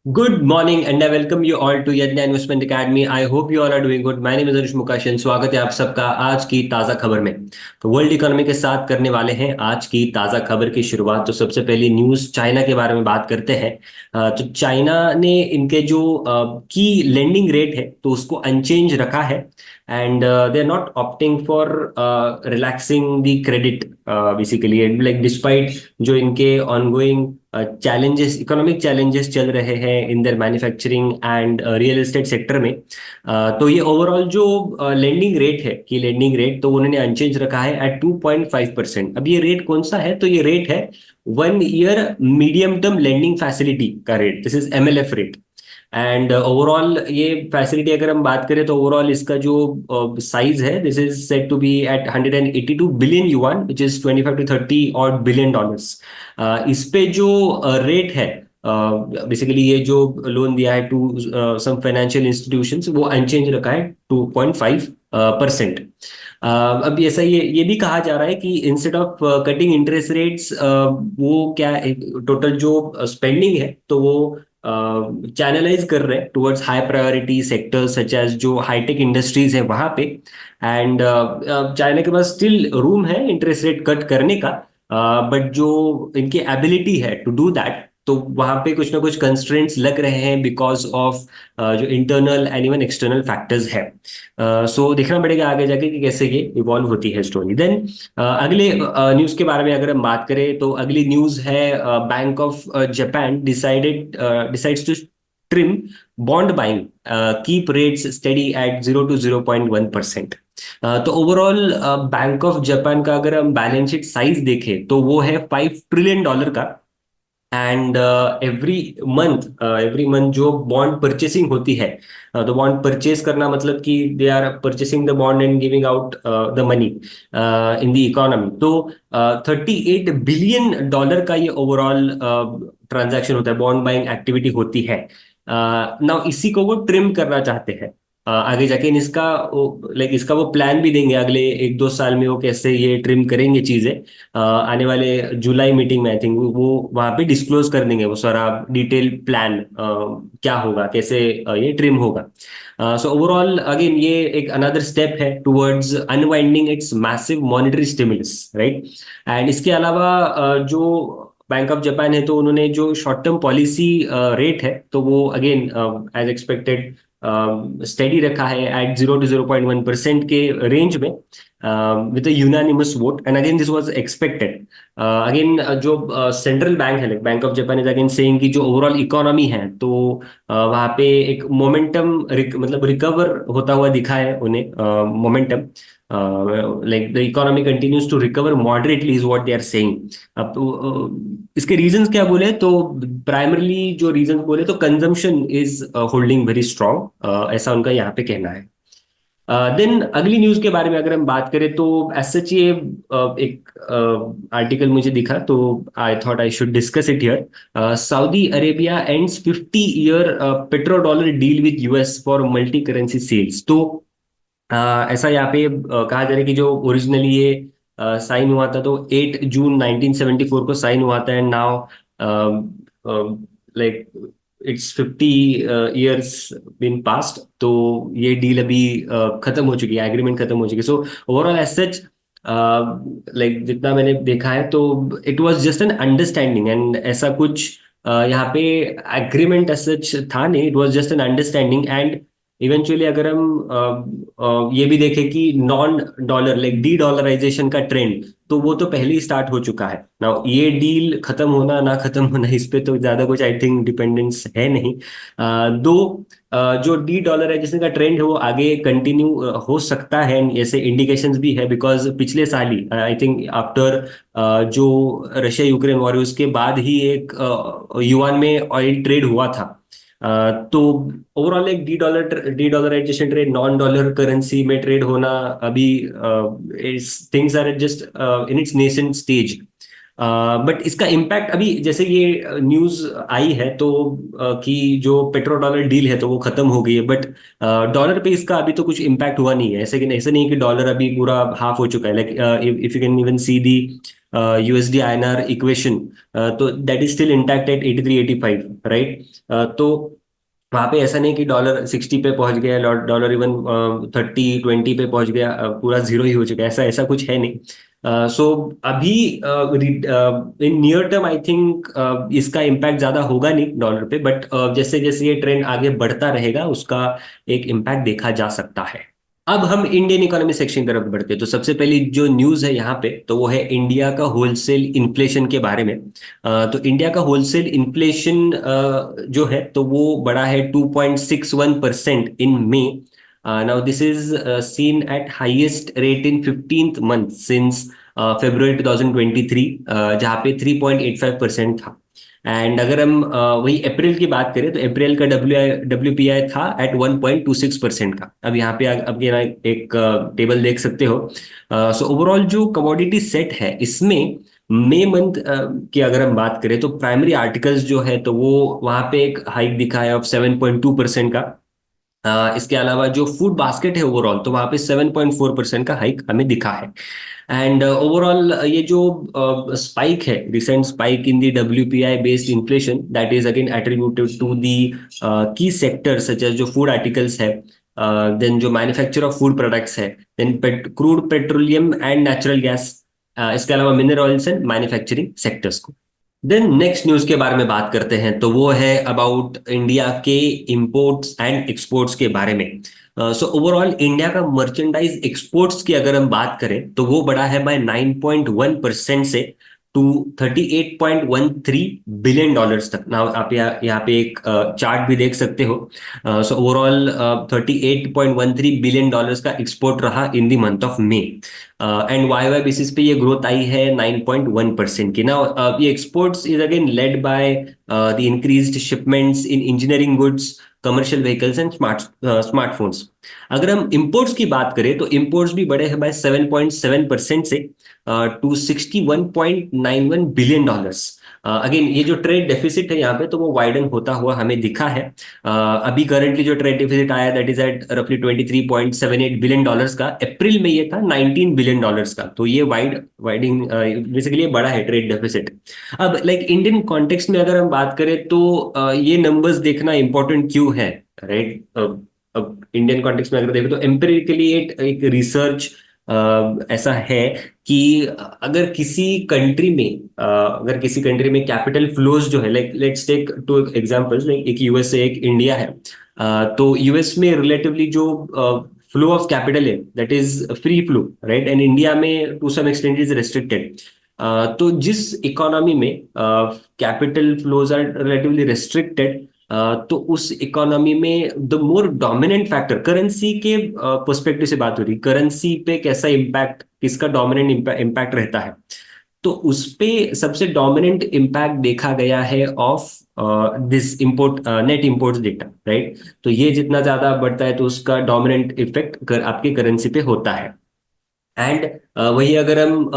Good morning and I welcome you all to Yadnya Investment Academy. I hope you all are doing good. My name is Anush Mukashin. स्वागत है आप सबका आज की ताज़ा खबर में। तो वर्ल्ड इकोनॉमी के साथ करने वाले हैं आज की ताज़ा खबर की शुरुआत। तो सबसे पहली न्यूज़ चाइना के बारे में बात करते हैं। तो चाइना ने इनके जो की लेंडिंग रेट है तो उसको अनचेंज रखा है and they are not opting for relaxing the credit basically like despite जो इनके ऑनगोइंग चैलेंजेस इकोनॉमिक चैलेंजेस चल रहे हैं in their manufacturing and real estate sector में। तो ये ओवरऑल जो लेंडिंग रेट है की लेंडिंग रेट तो उन्होंने अनचेंज रखा है एट 2.5%। अब ये रेट कौन सा है तो ये रेट है 1 year medium term lending facility का rate. This is MLF rate and overall ये फैसिलिटी अगर हम बात करें तो ओवरऑल इसका जो साइज है this is set to be at 182 billion yuan which is 25 to 30 odd billion dollars। इस पे जो रेट है बेसिकली ये जो लोन दिया है टू सम फाइनेंशियल इंस्टीट्यूशंस वो अनचेंज रखा है 2.5%। अब ऐसा ये भी कहा जा रहा है कि instead of cutting interest rates वो क्या टोटल जो स्पेंडिंग है तो वो चैनलाइज कर रहे हैं towards high priority sectors such as जो हाईटेक इंडस्ट्रीज है वहां पे। एंड चाइना के पास स्टिल रूम है इंटरेस्ट रेट कट करने का बट जो इनकी एबिलिटी है टू डू दैट तो वहां पे कुछ ना कुछ कंस्ट्रेंट्स लग रहे हैं बिकॉज ऑफ जो internal and even external factors है। सो देखना पड़ेगा आगे जाके कि कैसे ये इवॉल्व होती है स्टोरी। देन अगले न्यूज के बारे में अगर हम बात करें तो अगली न्यूज है Bank of Japan decides to trim bond buying keep rates steady at 0 to 0.1%। तो ओवरऑल बैंक ऑफ जापान का अगर हम बैलेंस शीट साइज देखें तो वो है $5 ट्रिलियन का। एंड एवरी मंथ जो बॉन्ड परचेसिंग होती है तो बॉन्ड परचेस करना मतलब कि they are purchasing the bond and giving out the money in the economy. तो $38 बिलियन का ये ओवरऑल ट्रांजैक्शन होता है बॉन्ड बाइंग एक्टिविटी होती है। नाउ इसी को वो ट्रिम करना चाहते हैं आगे जाके इसका लाइक इसका वो प्लान भी देंगे अगले 1-2 साल में वो कैसे ये ट्रिम करेंगे चीजें। आने वाले जुलाई मीटिंग में आई थिंक वो वहां पे डिस्क्लोज कर देंगे वो सारा डिटेल प्लान क्या होगा कैसे ये ट्रिम होगा। सो ओवरऑल अगेन ये एक अनदर स्टेप है towards unwinding it's massive monetary stimulus right. And इसके अलावा जो बैंक ऑफ जापान है तो उन्होंने जो शॉर्ट टर्म पॉलिसी रेट है तो वो अगेन एज एक्सपेक्टेड स्टेडी रखा है एट 0 to 0.1% के रेंज में with unanimous vote and again this was expected. Again जो सेंट्रल बैंक है like bank of Japan is again saying कि जो ओवरऑल इकोनॉमी है तो वहाँ पे एक मोमेंटम मतलब रिकवर होता हुआ दिखा है उन्हें momentum like the economy continues to recover moderately is what they are saying. अब तो इसके रीजंस क्या बोले तो प्राइमरली जो रीजंस बोले तो consumption is holding very strong ऐसा उनका यहाँ पे कहना है। देन अगली न्यूज के बारे में अगर हम बात करें तो एज सच ये एक आर्टिकल मुझे दिखा तो I thought I should discuss it here. Saudi Arabia ends 50 year petro dollar deal with US for multi currency sales. तो ऐसा यहाँ पे कहा जा रहा है कि जो ओरिजिनली ये साइन हुआ था तो 8 जून 1974 को साइन हुआ था and now like it's 50 years been past. तो ये डील अभी खत्म हो चुकी है एग्रीमेंट खत्म हो चुकी है। So overall as such like जितना मैंने देखा है तो it was just an understanding and ऐसा कुछ यहाँ पे एग्रीमेंट एज सच था नहीं। It was just an understanding and eventually अगर हम ये भी देखें कि non dollar like de dollarization का ट्रेंड तो वो तो पहले ही स्टार्ट हो चुका है ना। ये डील खत्म होना ना खत्म होना इस पे तो ज्यादा कुछ आई थिंक डिपेंडेंस है नहीं। दो जो डी डॉलराइजेशन का ट्रेंड है वो आगे कंटिन्यू हो सकता है ऐसे इंडिकेशंस भी है बिकॉज पिछले साल ही आई थिंक आफ्टर जो रशिया यूक्रेन वॉर उसके बाद ही एक युआन में ऑयल ट्रेड हुआ था। तो ओवरऑल एक de dollarization trade non dollar currency में ट्रेड होना अभी things are just in its nascent stage. But इसका इम्पैक्ट अभी जैसे ये न्यूज आई है तो कि जो पेट्रो डॉलर डील है तो वो खत्म हो गई है, बट डॉलर पे इसका अभी तो कुछ इम्पैक्ट हुआ नहीं है। ऐसे नहीं है कि डॉलर अभी पूरा हाफ हो चुका है। Like if you can even see the USD INR equation, तो that is still intact at 83-85, right. तो वहां पे ऐसा नहीं कि डॉलर 60 पे पहुंच गया, डॉलर इवन 30-20 पे पहुंच गया, पूरा जीरो ही हो चुका है, ऐसा ऐसा कुछ है नहीं। सो अभी in near term I think इसका इम्पैक्ट ज्यादा होगा नहीं डॉलर पे, बट जैसे जैसे ये ट्रेंड आगे बढ़ता रहेगा उसका एक इम्पैक्ट देखा जा सकता है। अब हम इंडियन इकोनॉमी सेक्शन की तरफ बढ़ते हैं। तो सबसे पहली जो न्यूज़ है यहाँ पे तो वो है इंडिया का होलसेल इन्फ्लेशन के बारे में। तो इंडिया का होलसेल इन्फ्लेशन जो है तो वो बढ़ा है 2.61% in May. Now this is seen at highest rate in 15th month since February 2023, जहाँ पे 3.85% था। एंड अगर हम वही अप्रैल की बात करें तो अप्रैल का WPI था एट 1.26% का। अब यहाँ पे अब ये ना एक टेबल देख सकते हो। सो ओवरऑल जो कमोडिटी सेट है इसमें मई मंथ की अगर हम बात करें तो प्राइमरी आर्टिकल्स जो है तो वो वहाँ पे एक हाइक दिखा है ऑफ 7.2% का। इसके अलावा जो फूड बास्केट है ओवरऑल तो वहाँ पे 7.4% का हाइक हमें दिखा है। एंड ओवरऑल ये जो स्पाइक है, recent spike in the WPI based inflation, that is again attributed to the key sector such as जो फूड आर्टिकल्स है, देन जो मैन्युफैक्चर ऑफ फूड प्रोडक्ट्स है, then crude petroleum and natural gas, इसके अलावा mineral oils and manufacturing sectors को। Then next news के बारे में बात करते हैं तो वो है अबाउट इंडिया के इंपोर्ट्स एंड एक्सपोर्ट्स के बारे में। सो ओवरऑल इंडिया का मर्चेंडाइज एक्सपोर्ट्स की अगर हम बात करें तो वो बढ़ा है बाय 9.1% से टू $38.13 बिलियन तक। नाउ आप यहाँ पे एक चार्ट भी देख सकते हो। सो ओवरऑल $38.13 बिलियन का एक्सपोर्ट रहा in the month of May. And Y basis पे ये ग्रोथ आई है 9.1% की। ना ये exports is again led by the increased shipments in engineering goods, commercial vehicles and smartphones. अगर हम इंपोर्ट्स की बात करें तो इंपोर्ट्स भी बढ़े हैं बाय 7.7% से टू $61.91 बिलियन। अगेन ये जो ट्रेड डेफिसिट है यहाँ पे तो वो वाइडन होता हुआ हमें दिखा है। अभी करंटली जो ट्रेड डेफिसिट आया दैट इज एट रफली $23.78 बिलियन का। अप्रैल में ये था $19 बिलियन का। तो ये वाइडिंग बेसिकली ये बड़ा है ट्रेड डेफिसिट। अब लाइक इंडियन कॉन्टेक्स्ट में अगर हम बात करें तो ये नंबर्स देखना इंपॉर्टेंट क्यों है, राइट। अब इंडियन कॉन्टेक्स्ट में अगर देखो तो एम्पिरिकली एक रिसर्च ऐसा है कि अगर किसी कंट्री में कैपिटल फ्लोज जो है, like let's take two examples, like एक यूएसए एक इंडिया है। तो यूएस में रिलेटिवली जो फ्लो ऑफ कैपिटल है that is free flow, right, and India में to some extent is restricted. तो जिस इकोनॉमी में capital flows are relatively restricted, तो उस इकोनॉमी में the more dominant factor, currency के पर्सपेक्टिव से बात हो रही, करेंसी पे कैसा इम्पैक्ट, किसका डोमिनेंट इम्पैक्ट रहता है, तो उस पे सबसे डोमिनेंट इम्पैक्ट देखा गया है of this import net import data, right. तो ये जितना ज्यादा बढ़ता है तो उसका डोमिनेंट इफेक्ट आपके करेंसी पे होता है। एंड वही अगर हम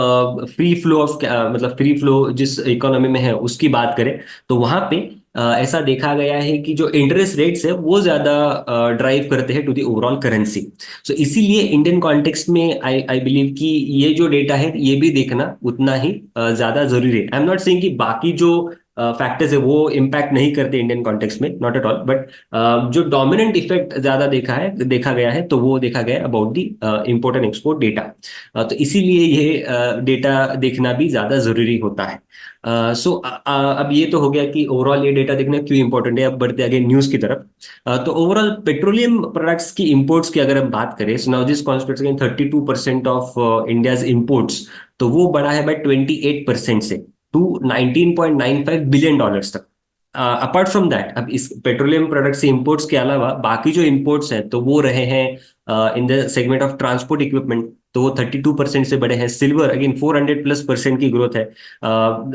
फ्री फ्लो ऑफ मतलब फ्री फ्लो जिस इकोनॉमी में है उसकी बात करें तो वहां पे ऐसा देखा गया है कि जो इंटरेस्ट रेट्स है वो ज्यादा ड्राइव करते हैं टू द ओवरऑल करेंसी। सो इसीलिए इंडियन कॉन्टेक्स्ट में आई आई बिलीव कि ये जो डेटा है ये भी देखना उतना ही ज्यादा जरूरी है। आई एम नॉट सेइंग कि बाकी जो फैक्टर्स है वो इम्पैक्ट नहीं करते इंडियन कॉन्टेक्स्ट में, नॉट एट ऑल, बट जो डोमिनेंट इफेक्ट ज्यादा देखा गया है तो वो देखा गया about the import and export data. तो इसीलिए ये डेटा देखना भी ज्यादा जरूरी होता है। सो अब ये तो हो गया कि ओवरऑल ये डेटा देखना क्यों इंपॉर्टेंट है। अब बढ़ते आगे न्यूज की तरफ। तो ओवरऑल पेट्रोलियम प्रोडक्ट्स की इंपोर्ट्स की अगर हम बात करें, so now this constitutes again 32% of India's imports. तो वो बढ़ा है बाय 28% से टू $19.95 बिलियन तक। अपार्ट फ्रॉम दैट, अब इस पेट्रोलियम प्रोडक्ट से इंपोर्ट्स के अलावा बाकी जो इंपोर्ट्स हैं तो वो रहे हैं in the segment of transport equipment, तो वो 32% से बढ़े हैं। सिल्वर अगेन 400+% की ग्रोथ है।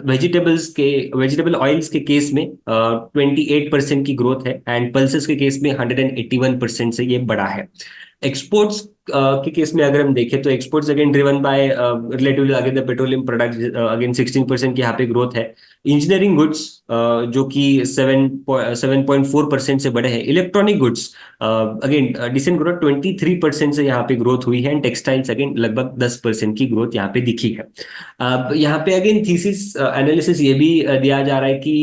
वेजिटेबल ऑयल्स के केस में 28% की ग्रोथ है, एंड पल्सेस के केस में 181% से ये बढ़ा है। एक्सपोर्ट्स के केस में अगर हम देखें तो exports again driven by relatively again the petroleum products, again 16% की यहाँ पे ग्रोथ है। इंजीनियरिंग गुड्स जो कि 7.4% से बढ़े हैं। Electronic goods again decent growth 23% से यहाँ पे ग्रोथ हुई है। एंड टेक्सटाइल्स अगेन लगभग 10% की ग्रोथ यहाँ पे दिखी है। अब यहाँ पे अगेन थीसिस एनालिसिस ये भी दिया जा रहा है कि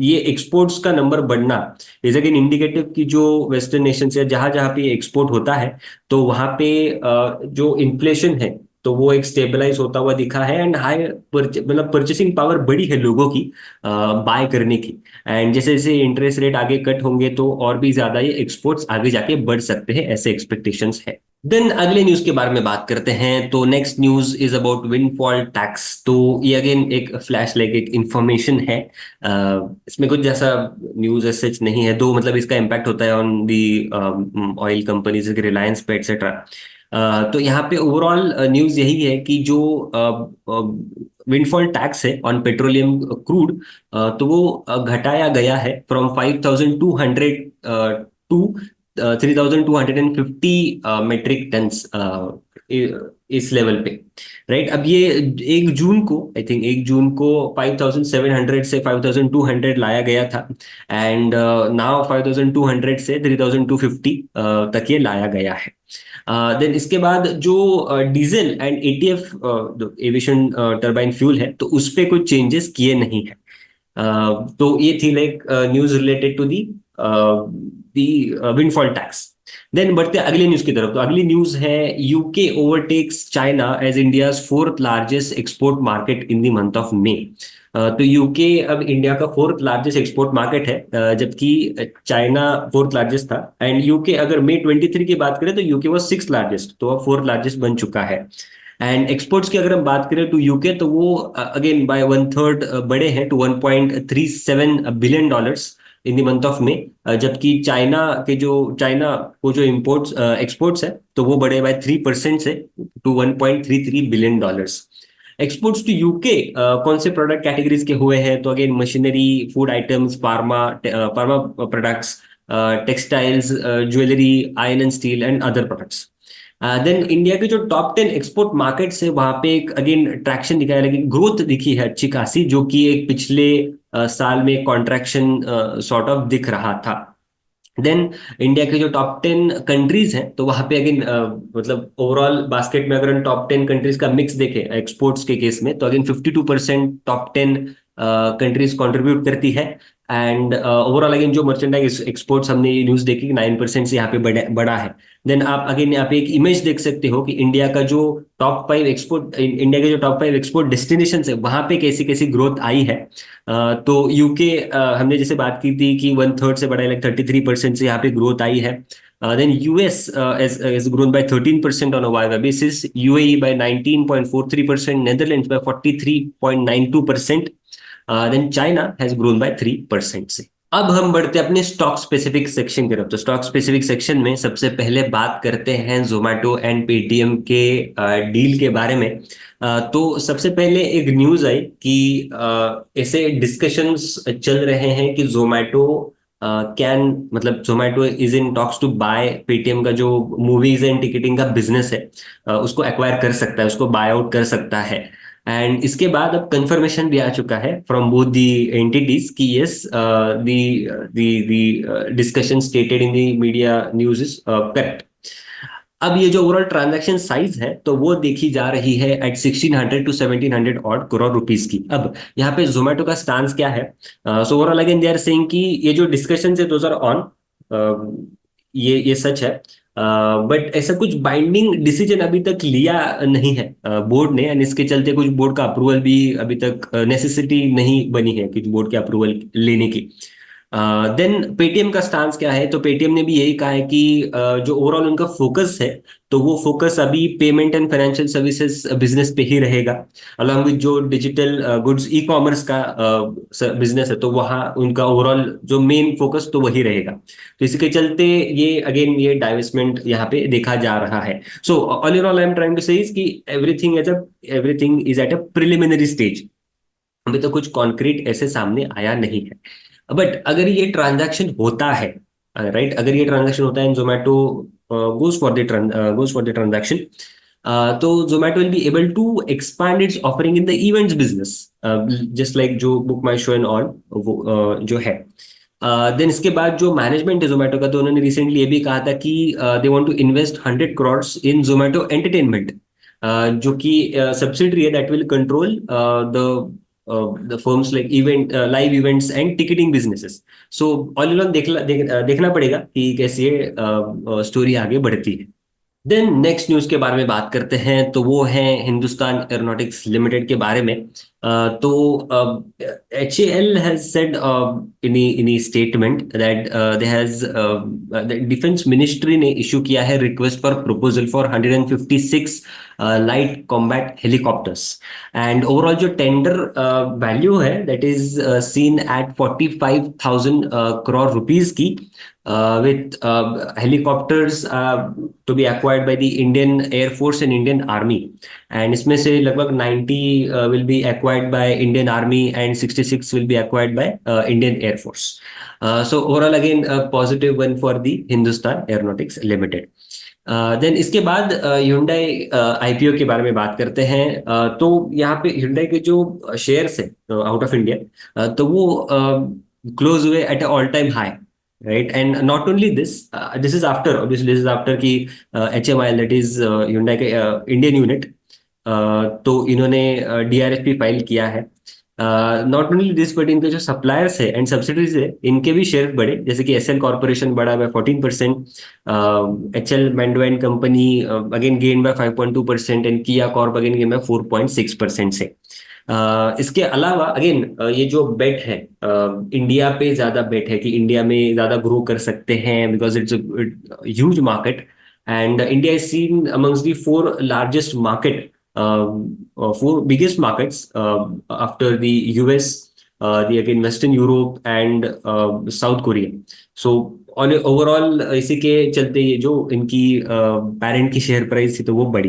ये एक्सपोर्ट्स का नंबर बढ़ना इज अगेन इंडिकेटिव की जो वेस्टर्न नेशन से जहां जहां पे एक्सपोर्ट होता है तो वहां पे जो इन्फ्लेशन है तो वो एक स्टेबलाइज होता हुआ दिखा है। एंड हाई मतलब परचेसिंग पावर बड़ी है लोगों की बाय करने की। एंड जैसे जैसे इंटरेस्ट रेट आगे कट होंगे तो और भी ज्यादा ये एक्सपोर्ट्स आगे जाके बढ़ सकते हैं, ऐसे एक्सपेक्टेशंस है। देन अगले न्यूज के बारे में बात करते हैं। तो next news is about windfall tax. तो ये अगेन एक फ्लैश लाइक एक इंफॉर्मेशन है। इसमें कुछ जैसा न्यूज सच नहीं है, दो मतलब इसका इम्पैक्ट होता है on the oil companies Reliance पे एक्सेट्रा। तो यहाँ पे ओवरऑल न्यूज यही है कि जो विंडफॉल टैक्स है ऑन पेट्रोलियम क्रूड, तो वो घटाया गया है फ्रॉम 5,200 टू 3,250 मेट्रिक टन्स इस लेवल पे। राइट, अब ये 1 जून को आई थिंक 1 जून को 5,700 से 5,200 लाया गया था। एंड नाउ 5,200 से 3,250 तक ये लाया गया है। देन इसके बाद जो diesel and ETF aviation turbine fuel है तो उस पे कुछ चेंजेस किए नहीं है। तो ये थी like news related to the the windfall tax. Then बढ़ते हैं अगली न्यूज की तरफ। तो अगली न्यूज है UK overtakes China as India's fourth largest export market in the month of May. तो यूके अब इंडिया का फोर्थ लार्जेस्ट एक्सपोर्ट मार्केट है, जबकि चाइना फोर्थ लार्जेस्ट था। एंड यूके अगर मई 23 की बात करें तो यूके वो सिक्स लार्जेस्ट, तो अब फोर्थ लार्जेस्ट बन चुका है। एंड एक्सपोर्ट्स की अगर हम बात करें टू यूके तो वो अगेन बाय 1/3 बढ़े हैं to $1.37 billion in the month of May. जबकि चाइना को जो इम्पोर्ट्स एक्सपोर्ट्स है तो वो बढ़े बाय 3% से to $1.33 billion. Exports to UK कौन से प्रोडक्ट कैटेगरीज के हुए हैं? तो again machinery, food items, pharma products, textiles, jewellery, iron and steel and other products. Then India के जो टॉप 10 एक्सपोर्ट मार्केट्स है वहां पे एक अगेन ट्रैक्शन दिखाया, लेकिन ग्रोथ दिखी है अच्छी खासी, जो कि एक पिछले साल में कॉन्ट्रैक्शन सॉर्ट ऑफ दिख रहा था। देन इंडिया के जो टॉप 10 कंट्रीज हैं तो वहां पे अगेन मतलब ओवरऑल बास्केट में अगर हम टॉप 10 कंट्रीज का मिक्स देखें एक्सपोर्ट्स के केस में तो अगेन 52% टॉप 10 कंट्रीज कंट्रीब्यूट करती है। एंड ओवरऑल अगेन जो मर्चेंडाइज एक्सपोर्ट्स हमने ये न्यूज देखी 9% से यहाँ पे बढ़ा है। देन आप अगेन यहाँ पे एक इमेज देख सकते हो कि इंडिया का जो इंडिया के जो टॉप 5 एक्सपोर्ट डेस्टिनेशन है वहां पे कैसी कैसी ग्रोथ आई है। तो यूके हमने जैसे बात की थी कि 1/3 से बढ़ा, लाइक 33% से यहाँ पे ग्रोथ आई है। Then US has grown by 13% on a YY basis, UAE by 19.43%, Netherlands by 43.92%, then China has grown by 3% से। अब हम बढ़ते हैं अपने स्टॉक स्पेसिफिक सेक्शन की तरफ। तो स्टॉक स्पेसिफिक सेक्शन में सबसे पहले बात करते हैं जोमेटो एंड पेटीएम के डील के बारे में। तो सबसे पहले एक न्यूज आई कि ऐसे डिस्कशंस चल रहे हैं कि जोमेटो कैन मतलब Zomato is in talks to buy Paytm का जो मूवीज एंड टिकटिंग का बिजनेस है, उसको एक्वायर कर सकता है, उसको बाय आउट कर सकता है। एंड इसके बाद अब कंफर्मेशन भी आ चुका है फ्रॉम बोथ दी एंटिटीज कि yes the discussion stated in the media news is correct. अब ये जो ओवरऑल ट्रांजैक्शन साइज है तो वो देखी जा रही है at 1600 to 1700 odd crore rupees की। अब यहाँ पे जोमेटो का स्टांस क्या है? So overall again they are saying कि ये जो डिस्कशन है दोज आर ऑन, ये सच है। बट ऐसा कुछ बाइंडिंग डिसीजन अभी तक लिया नहीं है बोर्ड ने, एंड इसके चलते कुछ बोर्ड का अप्रूवल भी अभी तक नेसेसिटी नहीं बनी है कुछ बोर्ड के अप्रूवल लेने की। देन पेटीएम का स्टांस क्या है? तो पेटीएम ने भी यही कहा है कि जो ओवरऑल उनका फोकस है तो वो फोकस अभी payment and financial services business पे ही रहेगा, अलॉन्ग विद जो डिजिटल गुड्स ई कॉमर्स का बिजनेस है तो वहाँ उनका ओवरऑल जो मेन फोकस तो वही रहेगा। तो इसके चलते ये अगेन ये डाइवेस्टमेंट यहाँ पे देखा जा रहा है। So all in all I am trying to say कि everything is at a preliminary stage. अभी तो कुछ कॉन्क्रीट ऐसे सामने आया नहीं है। बट अगर ये ट्रांजैक्शन होता है, राइट, अगर ये ट्रांजैक्शन होता है Zomato goes for the transaction. तो Zomato will be able to expand its offering in the events business, just like जो Book My Show and all वो जो है. देन इसके बाद जो मैनेजमेंट है जोमेटो का, तो उन्होंने रिसेंटली ये भी कहा था कि they want to invest 100 crores in Zomato entertainment, जो कि सब्सिडरी है that will control the firms like event, live events and ticketing businesses. So all in all देखना पड़ेगा कि कैसे ये स्टोरी आगे बढ़ती है. देन नेक्स्ट न्यूज के बारे में बात करते हैं, तो वो है हिंदुस्तान एरोनॉटिक्स लिमिटेड के बारे में. तो HAL has said in statement that they has defence ministry ने इशू किया है request for proposal for 156 light combat helicopters. And overall जो टेंडर वैल्यू है that is seen at 45,000 crore rupees की, with helicopters to be acquired by the Indian Air Force and Indian Army. And इसमें से लगभग 90 will be acquired by Indian Army and 66 will be acquired by Indian Air Force. So overall again a positive one for the Hindustan Aeronautics Limited. Then इसके बाद Hyundai IPO के बारे में बात करते हैं. तो यहाँ पे Hyundai के जो शेयर्स है आउट ऑफ इंडिया, तो वो क्लोज हुए at all time high, right? And not only this, this is after, obviously this is after कि HMIL, that is Hyundai के इंडियन यूनिट, तो इन्होंने DRHP फाइल किया है. नॉट ओनली दिस बट इनके जो सप्लायर्स है एंड सब्सिडीज है इनके भी शेयर बढ़े, जैसे कि SL कॉर्पोरेशन बढ़ा by 14%, HL Mando and company again gain by 5.2% and किया कॉर्प अगेन गेन by 4.6% से. इसके अलावा अगेन ये जो बेट है इंडिया पे ज्यादा बेट है कि इंडिया में ज्यादा ग्रो कर सकते हैं because it's huge market and India is seen amongst the 4 largest market, 4 biggest markets after the US, the again Western Europe and South Korea. So overall इसी के चलते ये जो इनकी पेरेंट की शेयर प्राइस थी तो वो बढ़ी.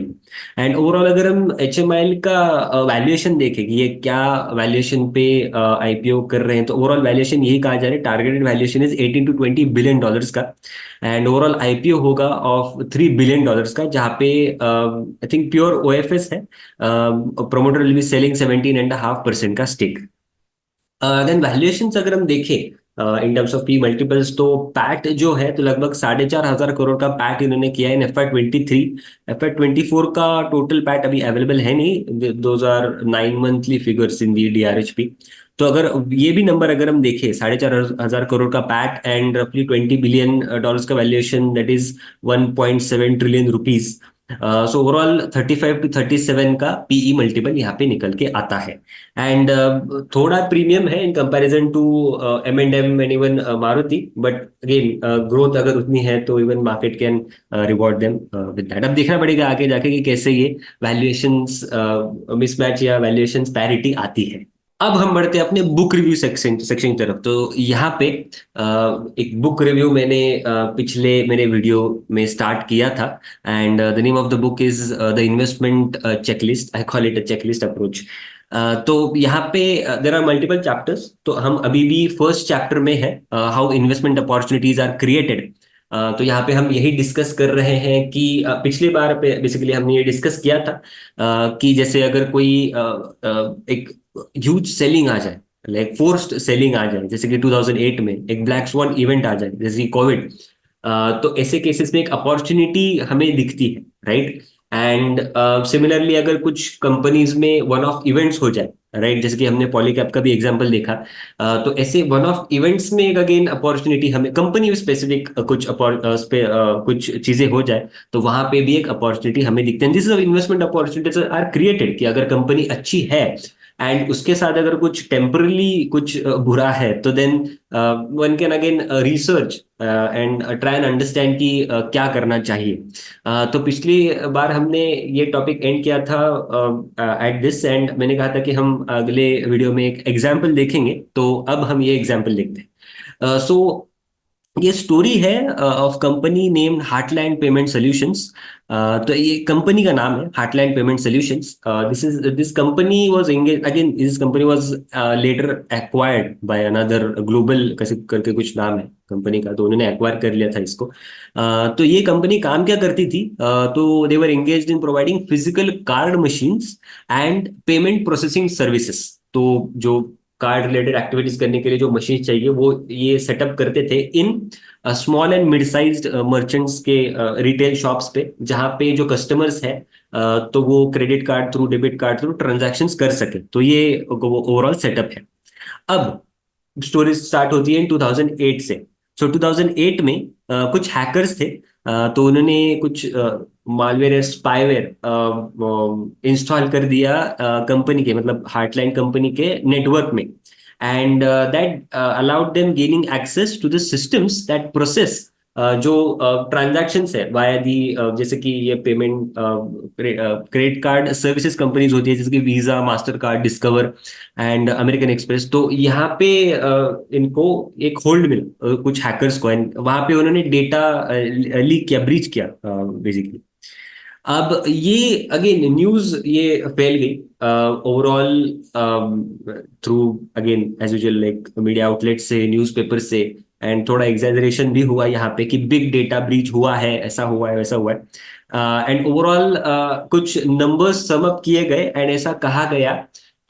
एंड ओवरऑल अगर हम HMIL का वैल्यूएशन देखें कि ये क्या वैल्यूएशन पे IPO कर रहे हैं, तो ओवरऑल वैल्यूएशन यही कहा जा रहा है, targeted valuation is $18 to $20 billion का. एंड ओवरऑल IPO होगा ऑफ $3 billion का, जहाँ पे आई थिंक प्योर OFS है, प्रोमोटर विल बी सेलिंग 17.5% का स्टेक. देन वैल्यूएशंस अगर हम देखें in terms of P multiples, तो पैट जो है तो लगभग 4,500 करोड़ का पैट इन्होंने किया है इन FY23. FY24 का टोटल पैट अभी अवेलेबल है नहीं, 2009 monthly figures in the DRHP. तो अगर ये भी नंबर अगर हम देखें 4,500 करोड़ का पैट एंड रफली $20 billion का valuation, that is 1.7 trillion rupees. So overall 35 to 37 का PE मल्टीपल यहाँ पे निकल के आता है. एंड थोड़ा प्रीमियम है in comparison to M&M and even Maruti, but again growth अगर उतनी है तो even market can reward them with that. अब देखना पड़ेगा आगे जाके कि कैसे ये वैल्यूएशंस मिसमैच या वैल्यूएशंस पैरिटी आती है. अब हम बढ़ते हैं अपने बुक रिव्यू सेक्शन की तरफ. तो यहाँ पे एक बुक रिव्यू मैंने पिछले मेरे वीडियो में स्टार्ट किया था and the name of the book is the investment checklist. I call it a checklist approach. तो यहाँ पे देयर आर मल्टीपल चैप्टर्स, तो हम अभी भी फर्स्ट चैप्टर में है, how investment opportunities are created. तो यहाँ पे हम यही डिस्कस कर रहे हैं कि पिछली बार पे बेसिकली हमने ये डिस्कस किया था कि जैसे अगर कोई एक ह्यूज सेलिंग आ जाए, लाइक फोर्स्ड सेलिंग आ जाए, जैसे कि 2008 में एक ब्लैक स्वान इवेंट आ जाए जैसे कि कोविड, तो ऐसे केसेस में एक अपॉर्चुनिटी हमें दिखती है, राइट. एंड सिमिलरली अगर कुछ कंपनीज में वन ऑफ इवेंट्स हो जाए, राइट, जैसे कि हमने पॉलीकैब का भी एग्जांपल देखा, तो ऐसे वन ऑफ इवेंट्स में एक अगेन अपॉर्चुनिटी हमें कंपनी स्पेसिफिक कुछ चीजें हो जाए तो वहां पे भी एक अपॉर्चुनिटी हमें दिखते हैं. This is investment opportunities are created कि अगर कंपनी अच्छी है एंड उसके साथ अगर कुछ टेम्परली कुछ बुरा है तो then one can again research and try and understand कि क्या करना चाहिए. तो पिछली बार हमने ये टॉपिक एंड किया था एट दिस एंड मैंने कहा था कि हम अगले वीडियो में एक एग्जाम्पल देखेंगे, तो अब हम ये एग्जाम्पल देखते हैं. सो ये स्टोरी है of company named heartland payment solutions. तो ये कंपनी का नाम है heartland payment solutions. This company was engage again, this company was later acquired by another global कैसे करके कुछ नाम है, कंपनी का, तो उन्होंने एक्वायर कर लिया था इसको। तो ये कंपनी काम क्या करती थी, तो they were engaged in providing physical card machines and payment processing services. तो जो कार्ड रिलेटेड एक्टिविटीज करने के लिए जो मशीन चाहिए वो ये सेटअप करते थे in small and mid sized merchants के रिटेल शॉप्स पे, जहाँ पे जो कस्टमर्स हैं तो वो credit card through, debit card through transactions कर सके। तो ये ओवरऑल सेटअप है। अब स्टोरी स्टार्ट होती है इन 2008 से। सो 2008 में कुछ हैकर्स थे, तो उन्होंने कुछ मालवेयर या स्पाईवेयर इंस्टॉल कर दिया कंपनी के, मतलब हार्टलाइन कंपनी के नेटवर्क में। And that allowed them gaining access to the systems that process जो ट्रांजैक्शंस है वाया दी, जैसे कि ये payment credit card services companies होती है, जैसे कि Visa, Mastercard, Discover and American Express. तो यहाँ पे इनको एक होल्ड मिला कुछ हैकर्स को, एंड वहां पे उन्होंने डेटा लीक किया, ब्रीच किया बेसिकली। अब ये अगेन न्यूज ये फैल गई overall through, again as usual like media outlet से, न्यूज़पेपर से, एंड थोड़ा एग्जैजरेशन भी हुआ यहाँ पे कि बिग डेटा ब्रीच हुआ है, ऐसा हुआ है, वैसा हुआ है। एंड ओवरऑल कुछ नंबर्स सम अप किए गए एंड ऐसा कहा गया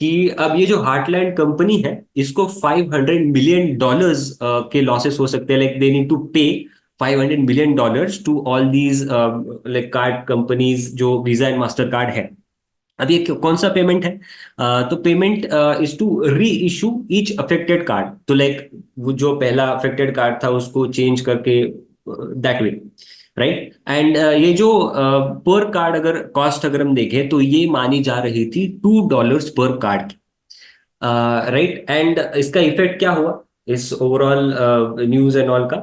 कि अब ये जो हार्टलैंड कंपनी है इसको $500 मिलियन के लॉसेस हो सकते हैं, like they need to pay $500 million to all these like card companies जो वीजा एंड मास्टर कार्ड है। अब ये कौन सा पेमेंट है, तो payment is to re issue each affected card. तो लाइक वो जो पहला अफेक्टेड कार्ड था उसको चेंज करके दैट वे, राइट। एंड ये जो पर कार्ड अगर कॉस्ट अगर हम देखें तो ये मानी जा रही थी $2 पर कार्ड की, राइट। एंड इसका इफेक्ट क्या हुआ इस ओवरऑल न्यूज एंड ऑल का,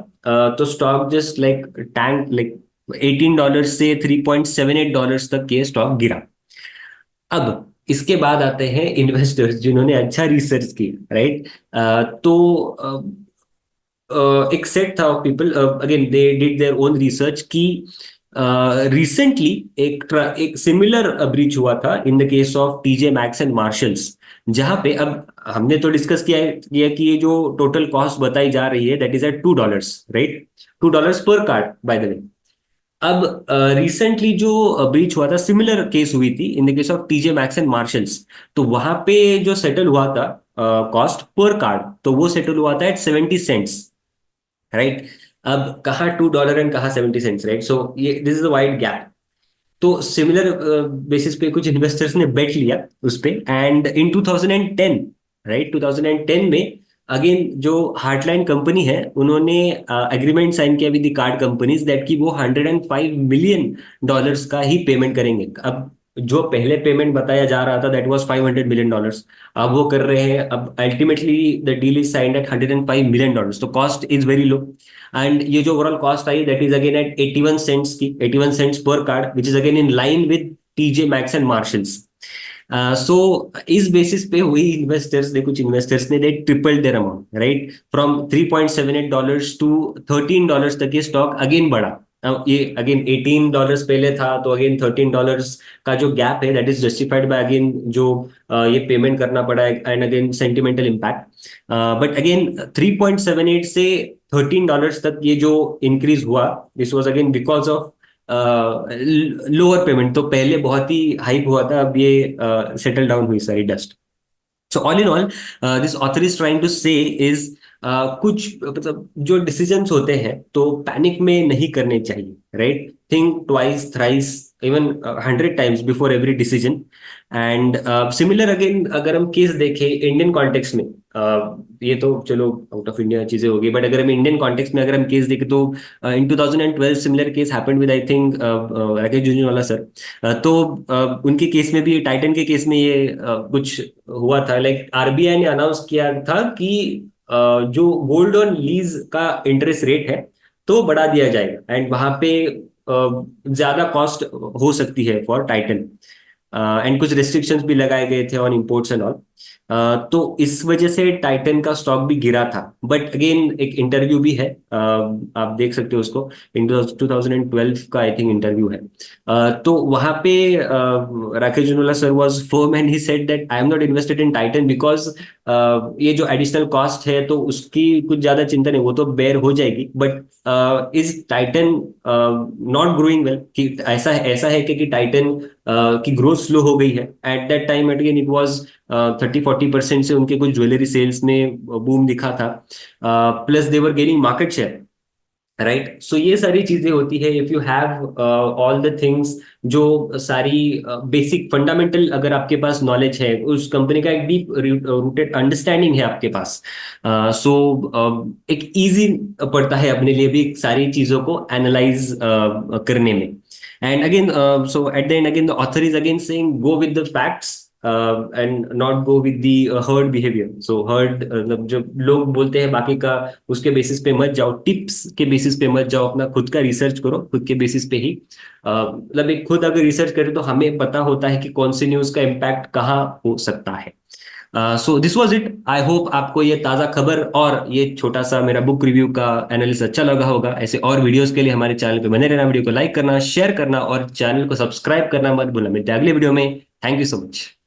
तो stock just like tank, like $18 से $3.78 तक ये स्टॉक गिरा। अब इसके बाद आते हैं इन्वेस्टर्स जिन्होंने अच्छा रिसर्च किया, राइट। तो एक सेट था of people, again they did their own research कि रिसेंटली एक सिमिलर ब्रीच हुआ था in the case of TJ Max and marshals, जहां पे अब हमने तो डिस्कस किया कि ये जो टोटल कॉस्ट बताई जा रही है दैट इज एट $2, राइट। $2 पर कार्ड बाय द वे। अब रिसेंटली जो ब्रीच हुआ था, सिमिलर केस हुई थी in the case of TJ Max and marshals, तो वहां पे जो सेटल हुआ था कॉस्ट पर कार्ड, तो वो सेटल हुआ था एट 70 सेंट्स, राइट। अब कहाँ $2 एंड कहाँ 70 सेंट्स, राइट। सो ये this is a wide gap. तो सिमिलर बेसिस पे कुछ इन्वेस्टर्स ने बेट लिया उस पे, एंड इन 2010, राइट, 2010 में अगेन जो हार्टलाइन कंपनी है उन्होंने एग्रीमेंट साइन किया with the card companies that कि वो $105 मिलियन का ही पेमेंट करेंगे। अब जो पहले पेमेंट बताया जा रहा था दैट वाज $500 मिलियन, अब वो कर रहे हैं, अब ultimately the deal is signed at $105 million, तो cost is very low. And ये जो ओवरऑल कॉस्ट आई that is again at 81 cents की, 81 सेंट्स पर card, which is again in line with TJ Max and Marshalls. So इस basis पे हुई investors ने, कुछ इन्वेस्टर्स ने, they triple their amount, right, from $3.78 to $13 तक ये स्टॉक अगेन बढ़ा। अब ये अगेन $18 पहले था, तो अगेन $13 का जो गैप है that is justified by again जो ये पेमेंट करना पड़ा है and again sentimental impact. But again 3.78 से $13 तक ये जो इंक्रीज हुआ, this was again because of lower payment. तो पहले बहुत ही हाइप हुआ था, अब ये सेटल डाउन हुई सारी dust. So all in all this author is trying to say is कुछ मतलब जो डिसीजंस होते हैं तो पैनिक में नहीं करने चाहिए, right. Think twice thrice even 100 times before every decision. And similar again अगर हम केस देखें इंडियन कॉन्टेक्स्ट में, ये तो चलो आउट ऑफ इंडिया चीजें होगी, बट अगर हम इंडियन कॉन्टेक्स्ट में अगर हम केस देखें तो इन 2012 similar case happened with I think Rakesh Jhunjhunwala sir. तो उनके केस में भी, टाइटन के केस में ये कुछ हुआ था, लाइक आरबीआई ने अनाउंस किया था कि जो गोल्ड ऑन लीज का इंटरेस्ट रेट है तो बढ़ा दिया जाएगा, एंड वहां पे ज्यादा कॉस्ट हो सकती है फॉर टाइटन, एंड कुछ रेस्ट्रिक्शंस भी लगाए गए थे ऑन इंपोर्ट्स एंड ऑल। तो इस वजह से टाइटन का स्टॉक भी गिरा था। बट अगेन एक इंटरव्यू भी है, आप देख सकते हो उसको, इन 2012 का आई थिंक इंटरव्यू है। तो वहां पे Rakesh Jhunjhunwala sir was firm and he said that I am not invested in Titan because ये जो एडिशनल कॉस्ट है तो उसकी कुछ ज्यादा चिंता नहीं, वो तो बेयर हो जाएगी। But is Titan not growing well, कि ऐसा ऐसा है कि टाइटन की ग्रोथ स्लो हो गई है। At that time again it was 30-40% से उनके कुछ ज्वेलरी सेल्स में बूम दिखा था। प्लस दे वर gaining market share, right. So ये सारी चीजें होती है if you have all the things, जो सारी बेसिक फंडामेंटल अगर आपके पास नॉलेज है, उस कंपनी का एक डीप रूटेड अंडरस्टैंडिंग है आपके पास। सो एक इजी पड़ता है अपने लिए भी सारी चीजों को एनालाइज करने में। And again so at the end again the author is again saying go with the facts and not go with the heard behaviour. So heard मतलब जो लोग बोलते हैं बाकी का, उसके बेसिस पे मत जाओ, टिप्स के बेसिस पे मत जाओ, अपना खुद का रिसर्च करो, खुद के बेसिस पे ही। मतलब एक खुद अगर रिसर्च करें तो हमें पता होता है कि कौन सी न्यूज का इम्पैक्ट कहाँ हो सकता है। So this was it. I hope आपको ये ताज़ा खबर और ये छोटा सा मेरा बुक रिव्यू का एनालिसिस अच्छा लगा होगा। ऐसे और वीडियोस के लिए हमारे चैनल पे बने रहना, वीडियो को लाइक करना, शेयर करना और चैनल को सब्सक्राइब करना मत भूलना। मिलते हैं अगले वीडियो में। Thank you so much.